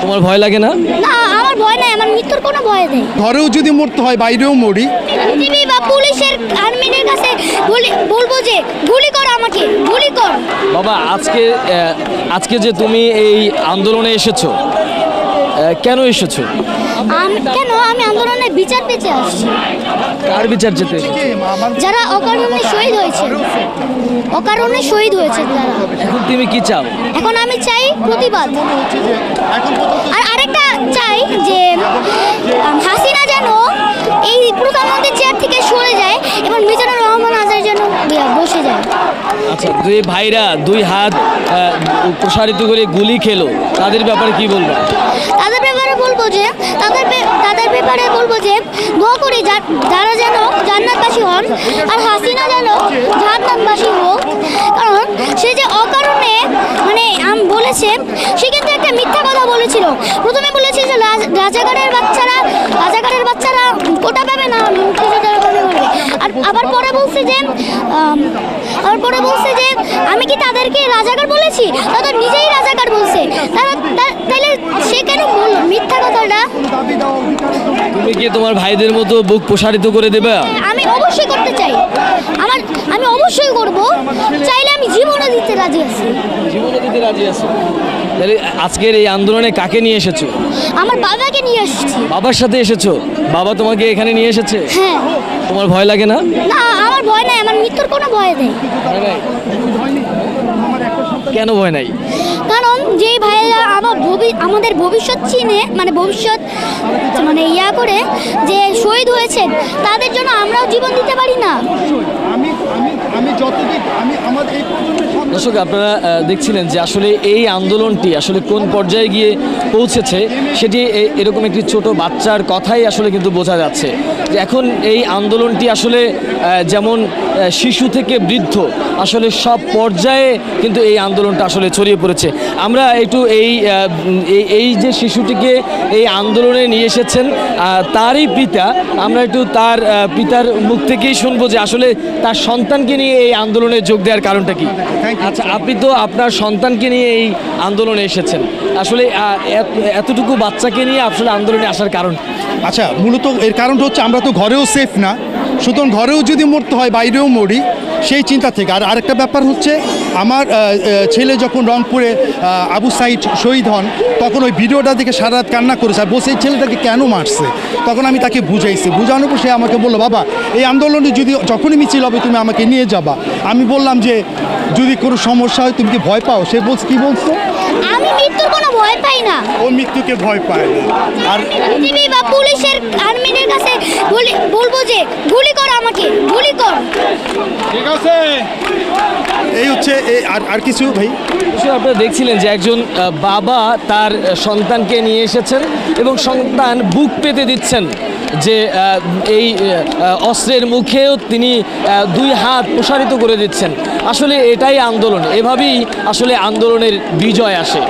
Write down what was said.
তোমার ভয় লাগে না? না, আমার ভয় নাই, আমার মৃত্যুর কোনো ভয় নেই। ঘরেও যদি মরতে হয় বাইরেও মরি। টিভি বা পুলিশের আর্মিদের কাছে বলবো যে গুলি কর, আমাকে গুলি কর। বাবা, আজকে যে তুমি এই আন্দোলনে এসেছো, কেন এসেছো? কেন আমি আন্দোলনের বিচার পেতে আসছি। কার বিচার যেতে? যারা অকারণে শহীদ হয়েছে, অকারণে শহীদ হয়েছে যারা। এখন তুমি কি চাও? এখন আমি চাই প্রতিবাদ। আর আরেকটা চাই যে হাসিনা যেন এই প্রধানমন্ত্রীর চেয়ার থেকে সরে যায় এবং মিজানুর রহমান আজাদ যেন বসে যায়। আচ্ছা, দুই ভাইরা দুই হাত প্রসারিত করে গুলি খেলো, তাদের ব্যাপারে কি বলবো? তাদের ব্যাপারে বলবো যে দোয়া করি যারা যেন জান্নাতবাসী হন, আর হাসিনা যেন জাহান্নামবাসী হোক। কারণ সে যে অকারণে বলেছে, সে কিন্তু একটা মিথ্যা কথা বলেছিল। প্রথমে বলেছিল যে রাজাকারের বাচ্চারা কোটা পাবে না, মুক্তিযোদ্ধারা পাবে। আর আবার পরে বলছে যে আমি কি তাদেরকে রাজাকার বলেছি? তারা নিজেই রাজাকার বলছে। তাহলে সে কেন বলল মিথ্যা কথাটা? তুমি কি তোমার ভাইদের মতো বুক প্রসারিত করে দেবে? আমি অবশ্যই করতে চাই। আমি অবশ্যই করব। চাইলে আমি জীবনও দিতে রাজি আছি। জীবনও দিতে রাজি আছো? তাহলে আজকের এই আন্দোলনে কাকে নিয়ে এসেছো? আমার বাবাকে নিয়ে এসেছি। বাবার সাথে এসেছো? বাবা তোমাকে এখানে নিয়ে এসেছে? হ্যাঁ। তোমার ভয় লাগে না? না, আমার ভয় নাই, আমার মৃত্যুর কোনো ভয় নেই। কেন ভয় নাই? কারণ যেই ভাইয়েরা আমাদের ভবিষ্যৎ চিনে, ভবিষ্যৎ ইয়া করে যে শহীদ হয়েছেন, তাদের জন্য আমরাও জীবন দিতে পারি না। দর্শক, আপনারা দেখছিলেন যে আসলে এই আন্দোলনটি আসলে কোন পর্যায়ে গিয়ে পৌঁছেছে, সেটি এরকম একটি ছোট বাচ্চার কথাই আসলে কিন্তু বোঝা যাচ্ছে যে এখন এই আন্দোলনটি আসলে যেমন শিশু থেকে বৃদ্ধ আসলে সব পর্যায়ে কিন্তু এই আন্দোলনটা আসলে ছড়িয়ে পড়েছে। আমরা একটু এই যে শিশুটিকে এই আন্দোলনে নিয়ে এসেছেন তারই পিতা, আমরা একটু তার পিতার মুখ থেকেই শুনবো যে আসলে তার সন্তানকে নিয়ে এই আন্দোলনে যোগ দেওয়ার কারণটা কি। আচ্ছা, আপনি তো আপনার সন্তানকে নিয়ে এই আন্দোলনে এসেছেন, আসলে এতটুকু বাচ্চাকে নিয়ে আসলে আন্দোলনে আসার কারণ? আচ্ছা, মূলত এর কারণটা হচ্ছে আমরা তো ঘরেও সেফ না, সুতরাং ঘরেও যদি মরতে হয় বাইরেও মরি, সেই চিন্তা থেকে। আর আরেকটা ব্যাপার হচ্ছে, আমার ছেলে যখন রংপুরে আবু সাইদ শহীদ হন, তখন ওই ভিডিওটা দেখে সারা রাত কান্না করেছে আর বসে এই ছেলেটাকে কেন মারছে। তখন আমি তাকে বুঝাইছি, বুঝানোর পর সে আমাকে বললো, বাবা এই আন্দোলনে যখনই মিছিল হবে তুমি আমাকে নিয়ে যাবা। আমি বললাম যে যদি কোনো সমস্যা হয় তুমি কি ভয় পাও? সে কি বলছো? আমি মৃত্যুর কোনো ভয় পাই না। ও মৃত্যুকে ভয় পায় না। আর টিভি বা পুলিশের আর্মিদের কাছে বলবো যে গুলি কর, আমাকে গুলি কর। ঠিক আছে, এই হচ্ছে আর কিছু ভাই? আপনারা দেখছিলেন যে একজন বাবা তার সন্তানকে নিয়ে এসেছেন এবং সন্তান বুক পেতে দিচ্ছেন যে এই অস্ত্রের মুখেও তিনি দুই হাত প্রসারিত করে দিচ্ছেন। আসলে এটাই আন্দোলন, এভাবেই আসলে আন্দোলনের বিজয় আসে।